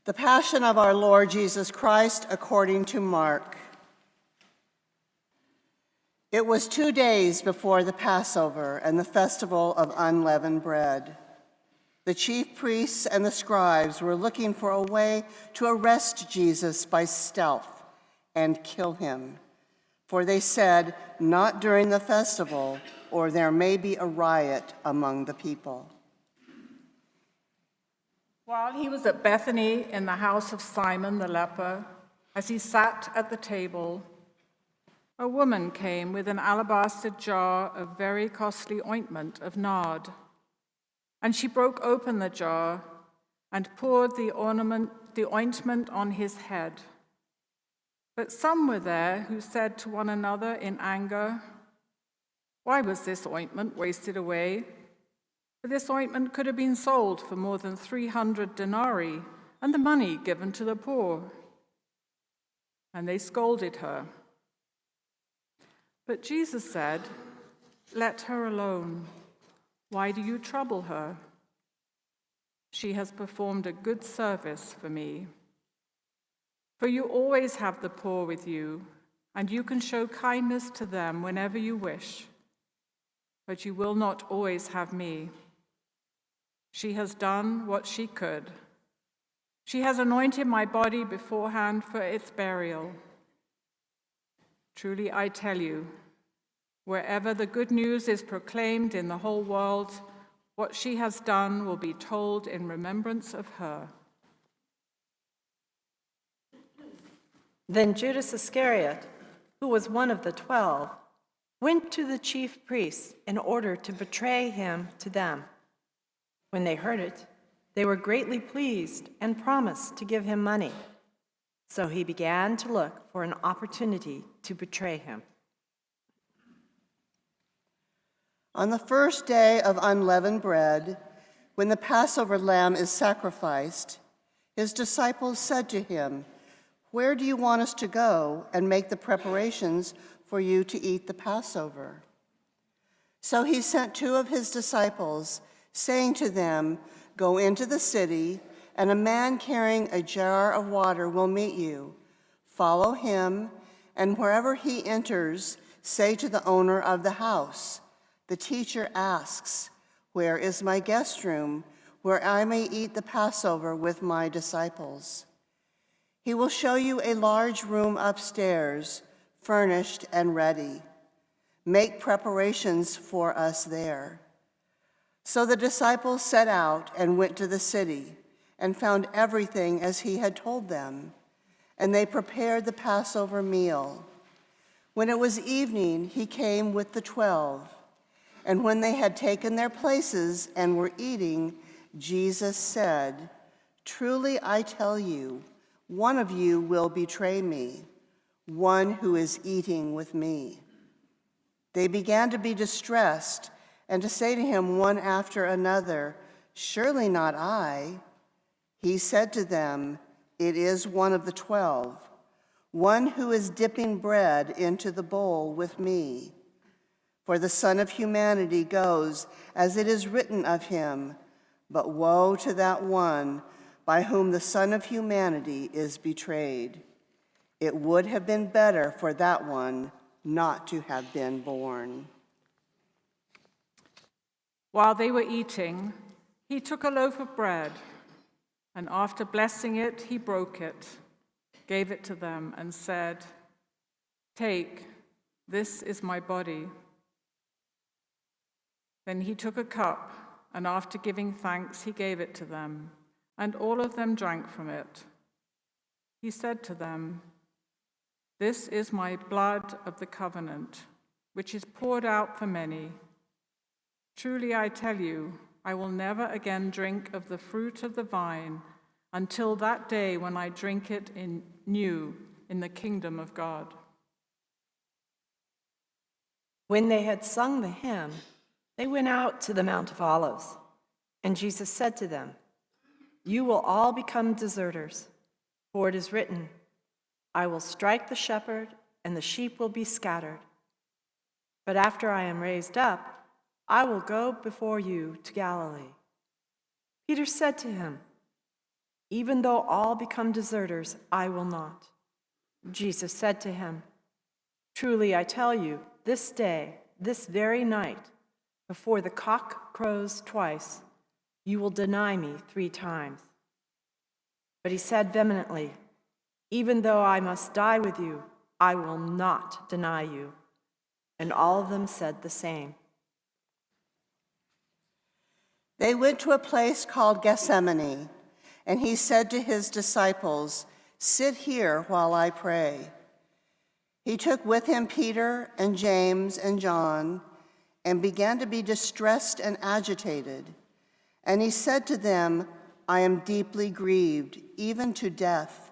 The Passion of our Lord Jesus Christ according to Mark. It was 2 days before the Passover and the festival of unleavened bread. The chief priests and the scribes were looking for a way to arrest Jesus by stealth and kill him. For they said, "Not during the festival, or there may be a riot among the people." While he was at Bethany in the house of Simon the leper, as he sat at the table, a woman came with an alabaster jar of very costly ointment of nard. And she broke open the jar and poured the ointment on his head. But some were there who said to one another in anger, "Why was this ointment wasted away? For this ointment could have been sold for more than 300 denarii and the money given to the poor." And they scolded her. But Jesus said, "Let her alone. Why do you trouble her? She has performed a good service for me. For you always have the poor with you, and you can show kindness to them whenever you wish, but you will not always have me. She has done what she could. She has anointed my body beforehand for its burial. Truly I tell you, wherever the good news is proclaimed in the whole world, what she has done will be told in remembrance of her." Then Judas Iscariot, who was one of the 12, went to the chief priests in order to betray him to them. When they heard it, they were greatly pleased and promised to give him money. So he began to look for an opportunity to betray him. On the first day of unleavened bread, when the Passover lamb is sacrificed, his disciples said to him, "Where do you want us to go and make the preparations for you to eat the Passover?" So he sent 2 of his disciples, saying to them, "Go into the city, and a man carrying a jar of water will meet you. Follow him, and wherever he enters, say to the owner of the house, 'The teacher asks, where is my guest room, where I may eat the Passover with my disciples?' He will show you a large room upstairs, furnished and ready. Make preparations for us there." So the disciples set out and went to the city and found everything as he had told them, and they prepared the Passover meal. When it was evening, he came with the 12. And when they had taken their places and were eating, Jesus said, "Truly I tell you, one of you will betray me, one who is eating with me." They began to be distressed and to say to him one after another, "Surely not I." He said to them, "It is one of the 12, one who is dipping bread into the bowl with me. For the Son of Humanity goes as it is written of him, but woe to that one by whom the Son of Humanity is betrayed. It would have been better for that one not to have been born." While they were eating, he took a loaf of bread, and after blessing it, he broke it, gave it to them, and said, "Take, this is my body." Then he took a cup, and after giving thanks, he gave it to them, and all of them drank from it. He said to them, "This is my blood of the covenant, which is poured out for many. Truly I tell you, I will never again drink of the fruit of the vine until that day when I drink it new in the kingdom of God." When they had sung the hymn, they went out to the Mount of Olives, and Jesus said to them, "You will all become deserters, for it is written, 'I will strike the shepherd, and the sheep will be scattered.' But after I am raised up, I will go before you to Galilee." Peter said to him, Even though all become deserters, I will not." Jesus said to him, "Truly I tell you, this day, this very night, before the cock crows twice, you will deny me 3 times." But he said vehemently, "Even though I must die with you, I will not deny you." And all of them said the same. They went to a place called Gethsemane, and he said to his disciples, "Sit here while I pray." He took with him Peter and James and John and began to be distressed and agitated. And he said to them, "I am deeply grieved, even to death.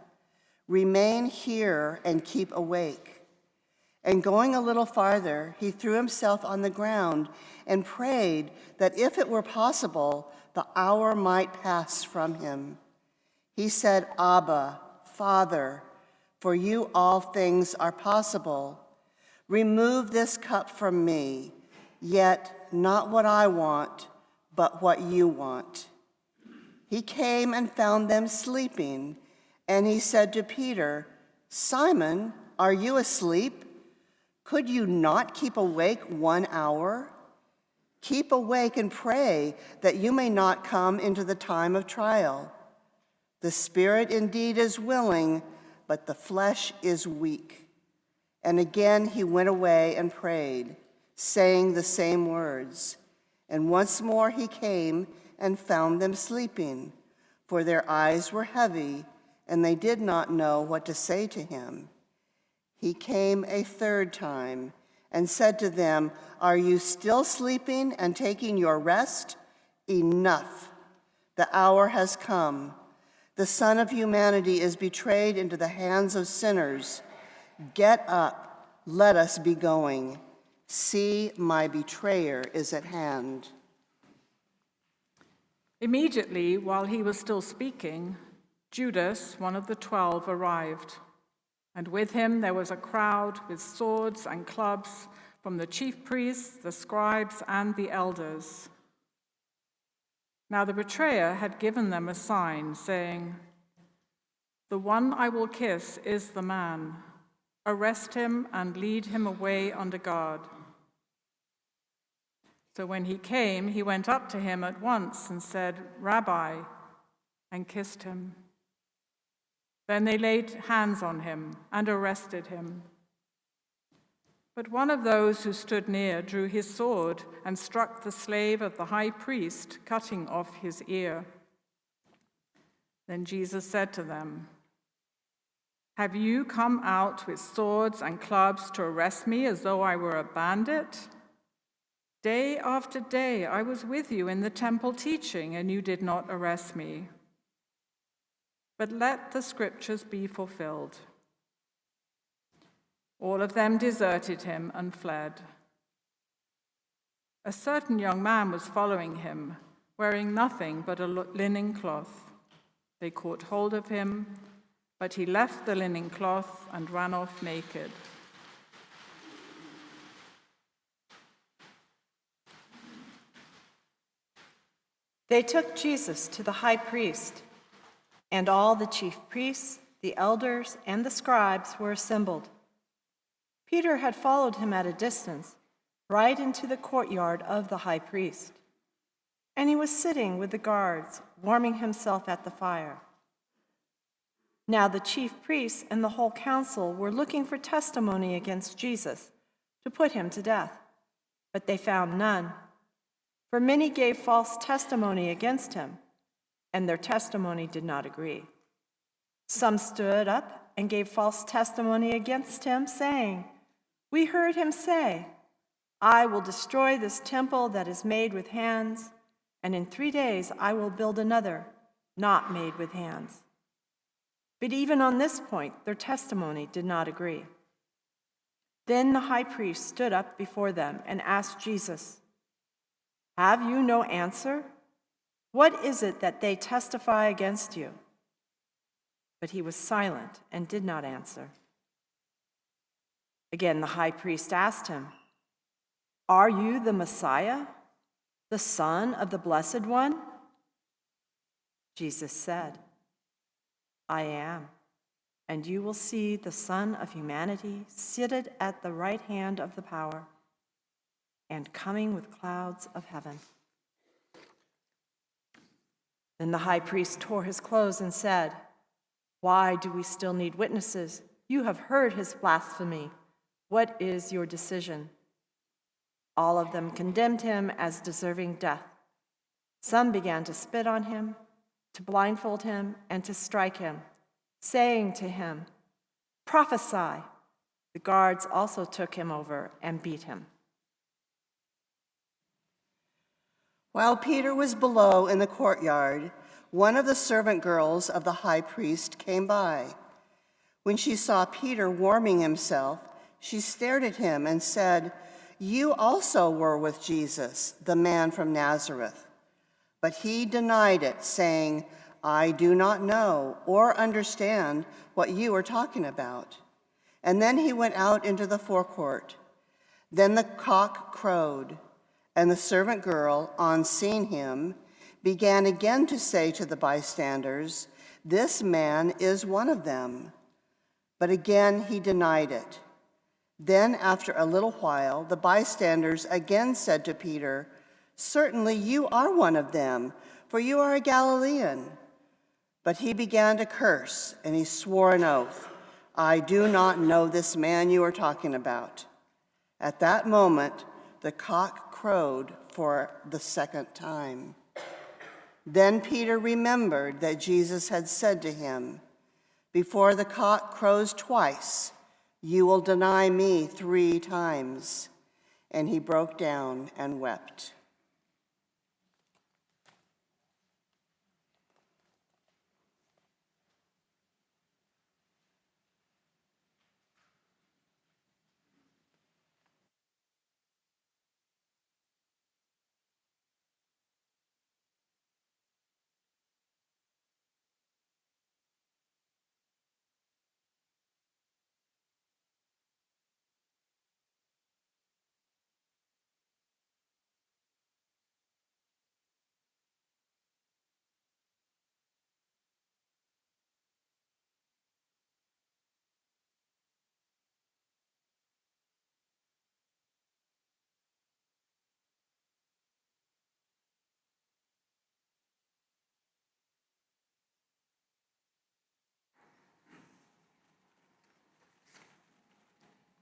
Remain here and keep awake." And going a little farther, he threw himself on the ground and prayed that if it were possible, the hour might pass from him. He said, "Abba, Father, for you all things are possible. Remove this cup from me, yet not what I want, but what you want." He came and found them sleeping, and he said to Peter, "Simon, are you asleep? Could you not keep awake 1 hour? Keep awake and pray that you may not come into the time of trial. The spirit indeed is willing, but the flesh is weak." And again he went away and prayed, saying the same words. And once more he came and found them sleeping, for their eyes were heavy, and they did not know what to say to him. He came a 3rd time and said to them, "Are you still sleeping and taking your rest? Enough! The hour has come. The Son of Humanity is betrayed into the hands of sinners. Get up, let us be going. See, my betrayer is at hand." Immediately, while he was still speaking, Judas, one of the 12, arrived. And with him there was a crowd with swords and clubs from the chief priests, the scribes, and the elders. Now the betrayer had given them a sign, saying, "The one I will kiss is the man. Arrest him and lead him away under guard." So when he came, he went up to him at once and said, "Rabbi," and kissed him. Then they laid hands on him and arrested him. But one of those who stood near drew his sword and struck the slave of the high priest, cutting off his ear. Then Jesus said to them, "Have you come out with swords and clubs to arrest me as though I were a bandit? Day after day I was with you in the temple teaching, and you did not arrest me. But let the scriptures be fulfilled." All of them deserted him and fled. A certain young man was following him, wearing nothing but a linen cloth. They caught hold of him, but he left the linen cloth and ran off naked. They took Jesus to the high priest, and all the chief priests, the elders, and the scribes were assembled. Peter had followed him at a distance, right into the courtyard of the high priest. And he was sitting with the guards, warming himself at the fire. Now the chief priests and the whole council were looking for testimony against Jesus to put him to death, but they found none. For many gave false testimony against him, and their testimony did not agree. Some stood up and gave false testimony against him, saying, "We heard him say, 'I will destroy this temple that is made with hands, and in 3 days I will build another, not made with hands.' But even on this point, their testimony did not agree. Then the high priest stood up before them and asked Jesus, 'Have you no answer? What is it that they testify against you?' But he was silent and did not answer. Again, the high priest asked him, 'Are you the Messiah, the Son of the Blessed One?' Jesus said, I am. And you will see the Son of Humanity seated at the right hand of the power and coming with clouds of heaven." Then the high priest tore his clothes and said, "Why do we still need witnesses? You have heard his blasphemy. What is your decision?" All of them condemned him as deserving death. Some began to spit on him, to blindfold him, and to strike him, saying to him, "Prophesy." The guards also took him over and beat him. While Peter was below in the courtyard, one of the servant girls of the high priest came by. When she saw Peter warming himself, she stared at him and said, "You also were with Jesus, the man from Nazareth." But he denied it, saying, "I do not know or understand what you are talking about." And then he went out into the forecourt. Then the cock crowed, and the servant girl, on seeing him, began again to say to the bystanders, "This man is one of them." But again he denied it. Then after a little while, the bystanders again said to Peter, "Certainly you are one of them, for you are a Galilean." But he began to curse, and he swore an oath, "I do not know this man you are talking about." At that moment, the cock crowed for the second time. Then Peter remembered that Jesus had said to him, "Before the cock crows twice, you will deny me 3 times." And he broke down and wept.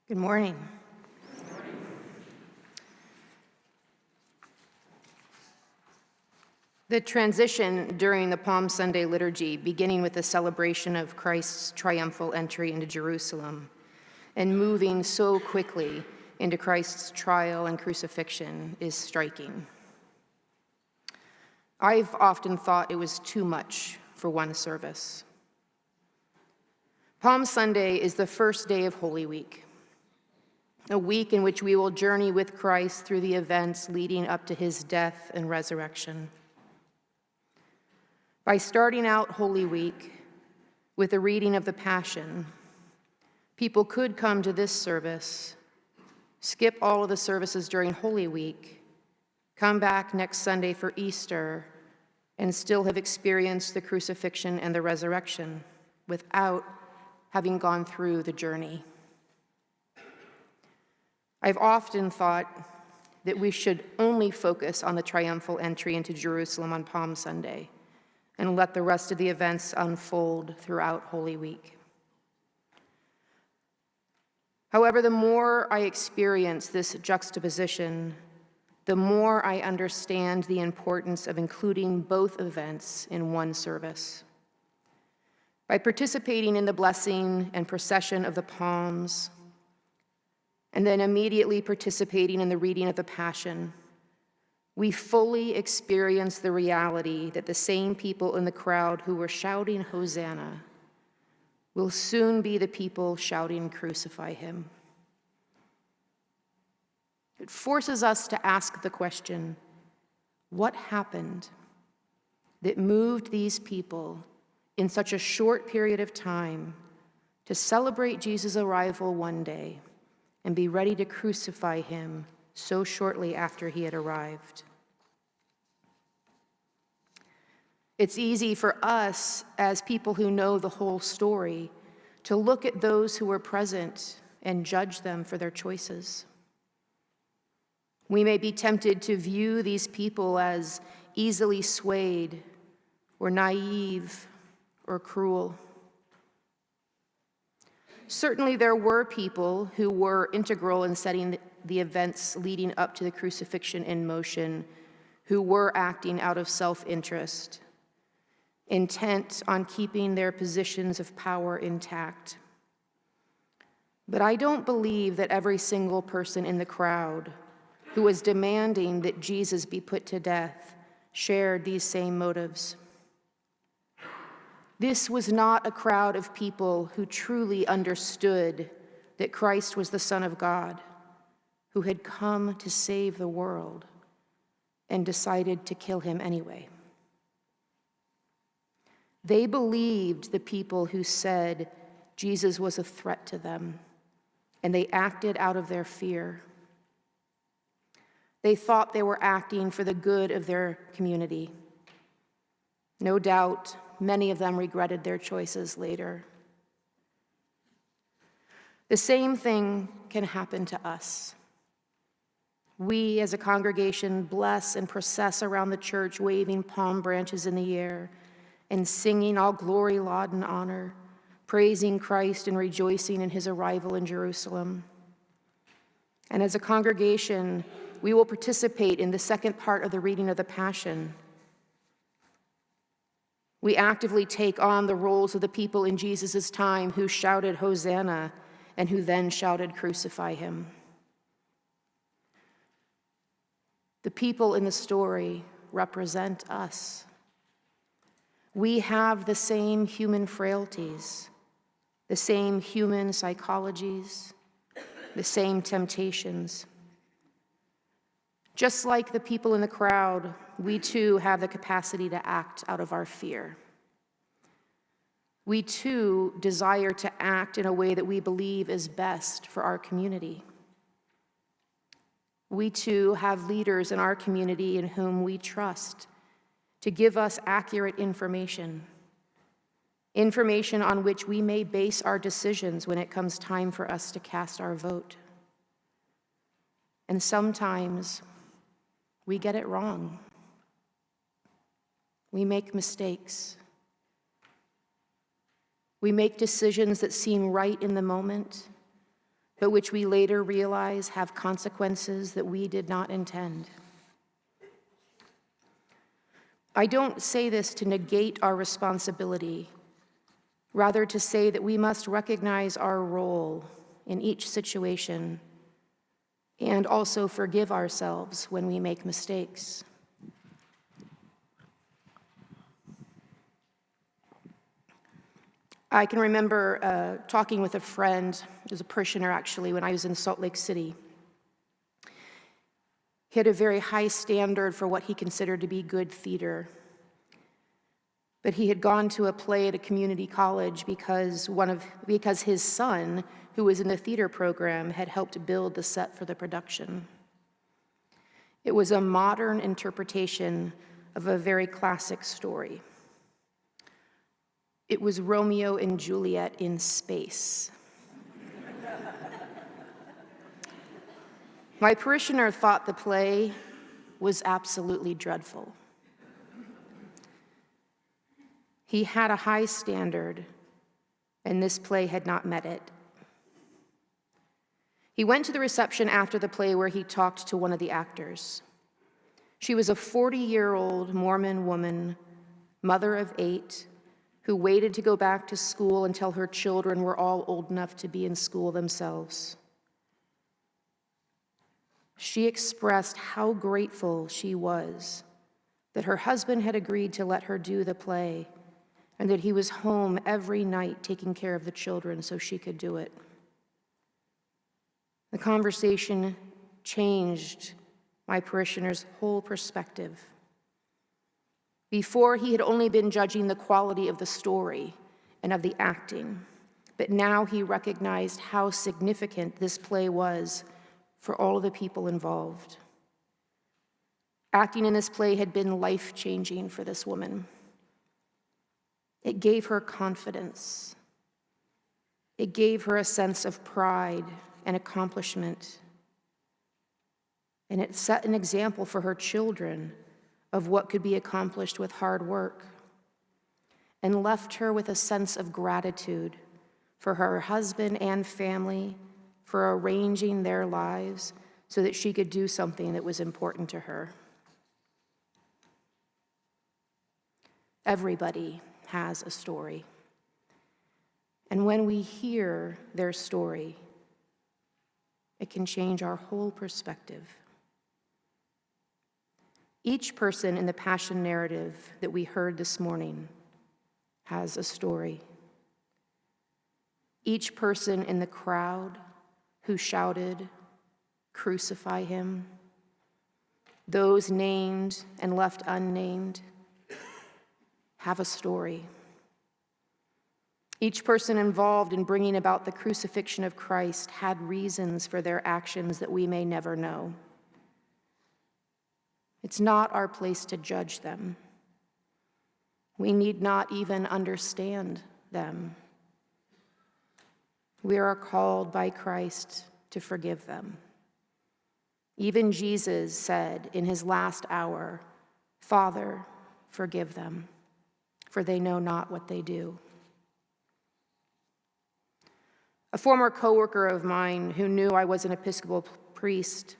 Good morning. The transition during the Palm Sunday liturgy, beginning with the celebration of Christ's triumphal entry into Jerusalem and moving so quickly into Christ's trial and crucifixion, is striking. I've often thought it was too much for one service. Palm Sunday is the first day of Holy Week, a week in which we will journey with Christ through the events leading up to his death and resurrection. By starting out Holy Week with a reading of the Passion, people could come to this service, skip all of the services during Holy Week, come back next Sunday for Easter, and still have experienced the crucifixion and the resurrection without having gone through the journey. I've often thought that we should only focus on the triumphal entry into Jerusalem on Palm Sunday and let the rest of the events unfold throughout Holy Week. However, the more I experience this juxtaposition, the more I understand the importance of including both events in one service. By participating in the blessing and procession of the palms, and then immediately participating in the reading of the Passion, we fully experience the reality that the same people in the crowd who were shouting Hosanna will soon be the people shouting Crucify him. It forces us to ask the question, what happened that moved these people in such a short period of time to celebrate Jesus' arrival one day and be ready to crucify him so shortly after he had arrived? It's easy for us, as people who know the whole story, to look at those who were present and judge them for their choices. We may be tempted to view these people as easily swayed or naive or cruel. Certainly, there were people who were integral in setting the events leading up to the crucifixion in motion, who were acting out of self-interest, intent on keeping their positions of power intact. But I don't believe that every single person in the crowd who was demanding that Jesus be put to death shared these same motives. This was not a crowd of people who truly understood that Christ was the Son of God, who had come to save the world, and decided to kill him anyway. They believed the people who said Jesus was a threat to them, and they acted out of their fear. They thought they were acting for the good of their community. No doubt, many of them regretted their choices later. The same thing can happen to us. We, as a congregation, bless and process around the church, waving palm branches in the air and singing all glory, laud, and honor, praising Christ and rejoicing in his arrival in Jerusalem. And as a congregation, we will participate in the second part of the reading of the Passion. We actively take on the roles of the people in Jesus' time who shouted, Hosanna, and who then shouted, crucify him. The people in the story represent us. We have the same human frailties, the same human psychologies, the same temptations. Just like the people in the crowd, we too have the capacity to act out of our fear. We too desire to act in a way that we believe is best for our community. We too have leaders in our community in whom we trust to give us accurate information on which we may base our decisions when it comes time for us to cast our vote. And sometimes we get it wrong. We make mistakes. We make decisions that seem right in the moment, but which we later realize have consequences that we did not intend. I don't say this to negate our responsibility, rather to say that we must recognize our role in each situation and also forgive ourselves when we make mistakes. I can remember talking with a friend, who was a parishioner actually, when I was in Salt Lake City. He had a very high standard for what he considered to be good theater. But he had gone to a play at a community college because his son, who was in the theater program, had helped build the set for the production. It was a modern interpretation of a very classic story. It was Romeo and Juliet in space. My parishioner thought the play was absolutely dreadful. He had a high standard, and this play had not met it. He went to the reception after the play where he talked to one of the actors. She was a 40-year-old Mormon woman, mother of 8, who waited to go back to school until her children were all old enough to be in school themselves. She expressed how grateful she was that her husband had agreed to let her do the play and that he was home every night taking care of the children so she could do it. The conversation changed my parishioner's whole perspective. Before, he had only been judging the quality of the story and of the acting, but now he recognized how significant this play was for all of the people involved. Acting in this play had been life-changing for this woman. It gave her confidence. It gave her a sense of pride and accomplishment. And it set an example for her children of what could be accomplished with hard work, and left her with a sense of gratitude for her husband and family for arranging their lives so that she could do something that was important to her. Everybody has a story. And when we hear their story, it can change our whole perspective. Each person in the Passion narrative that we heard this morning has a story. Each person in the crowd who shouted, "Crucify him," those named and left unnamed, have a story. Each person involved in bringing about the crucifixion of Christ had reasons for their actions that we may never know. It's not our place to judge them. We need not even understand them. We are called by Christ to forgive them. Even Jesus said in his last hour, "Father, forgive them, for they know not what they do." A former coworker of mine who knew I was an Episcopal priest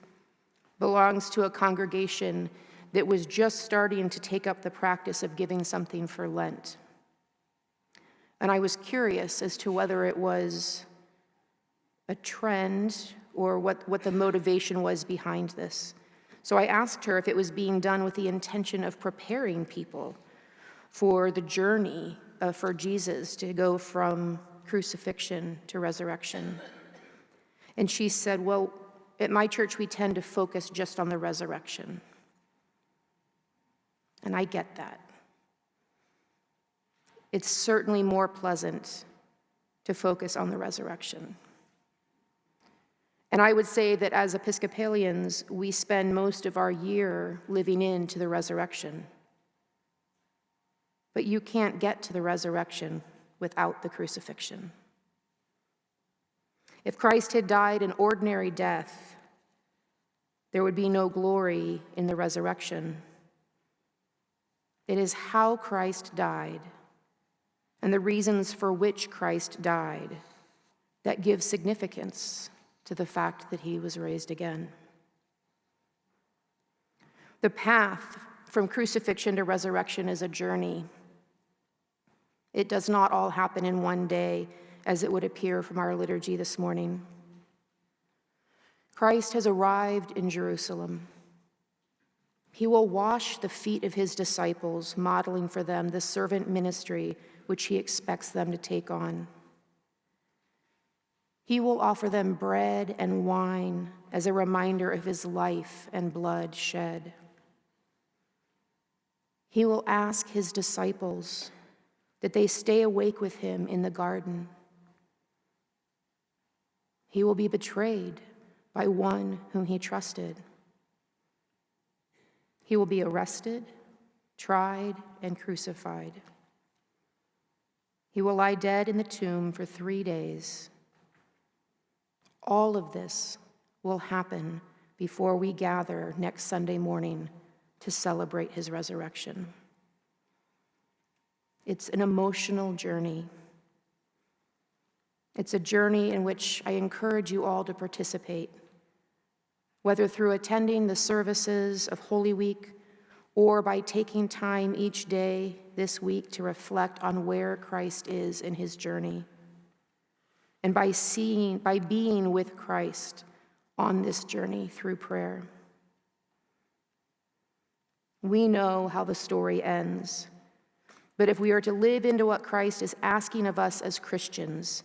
belongs to a congregation that was just starting to take up the practice of giving something for Lent. And I was curious as to whether it was a trend or what the motivation was behind this. So I asked her if it was being done with the intention of preparing people for the journey for Jesus to go from crucifixion to resurrection. And she said, "Well, at my church, we tend to focus just on the resurrection." And I get that. It's certainly more pleasant to focus on the resurrection. And I would say that as Episcopalians, we spend most of our year living into the resurrection. But you can't get to the resurrection without the crucifixion. If Christ had died an ordinary death, there would be no glory in the resurrection. It is how Christ died and the reasons for which Christ died that give significance to the fact that he was raised again. The path from crucifixion to resurrection is a journey. It does not all happen in one day, as it would appear from our liturgy this morning. Christ has arrived in Jerusalem. He will wash the feet of his disciples, modeling for them the servant ministry which he expects them to take on. He will offer them bread and wine as a reminder of his life and blood shed. He will ask his disciples that they stay awake with him in the garden. He will be betrayed by one whom he trusted. He will be arrested, tried, and crucified. He will lie dead in the tomb for 3 days. All of this will happen before we gather next Sunday morning to celebrate his resurrection. It's an emotional journey. It's a journey in which I encourage you all to participate, whether through attending the services of Holy Week or by taking time each day this week to reflect on where Christ is in his journey, and by being with Christ on this journey through prayer. We know how the story ends, but if we are to live into what Christ is asking of us as Christians,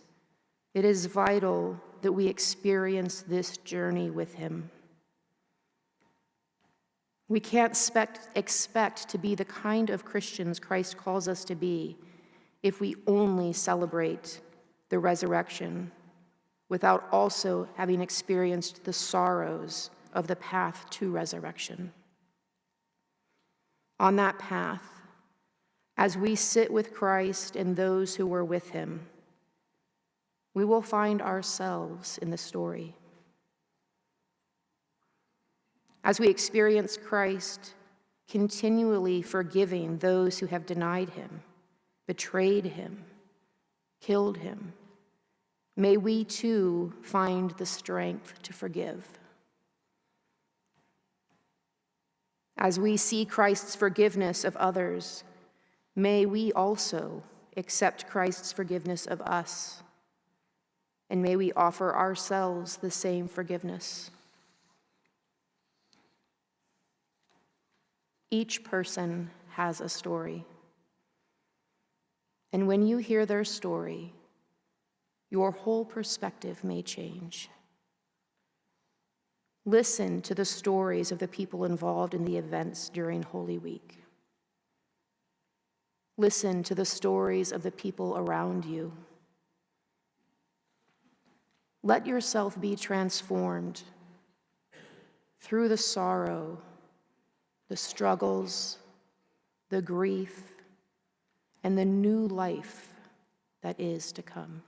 it is vital that we experience this journey with him. We can't expect to be the kind of Christians Christ calls us to be if we only celebrate the resurrection without also having experienced the sorrows of the path to resurrection. On that path, As we sit with Christ and those who were with him, we will find ourselves in the story. As we experience Christ continually forgiving those who have denied him, betrayed him, killed him, may we too find the strength to forgive. As we see Christ's forgiveness of others, may we also accept Christ's forgiveness of us, and may we offer ourselves the same forgiveness. Each person has a story, and when you hear their story, your whole perspective may change. Listen to the stories of the people involved in the events during Holy Week. Listen to the stories of the people around you. Let yourself be transformed through the sorrow, the struggles, the grief, and the new life that is to come.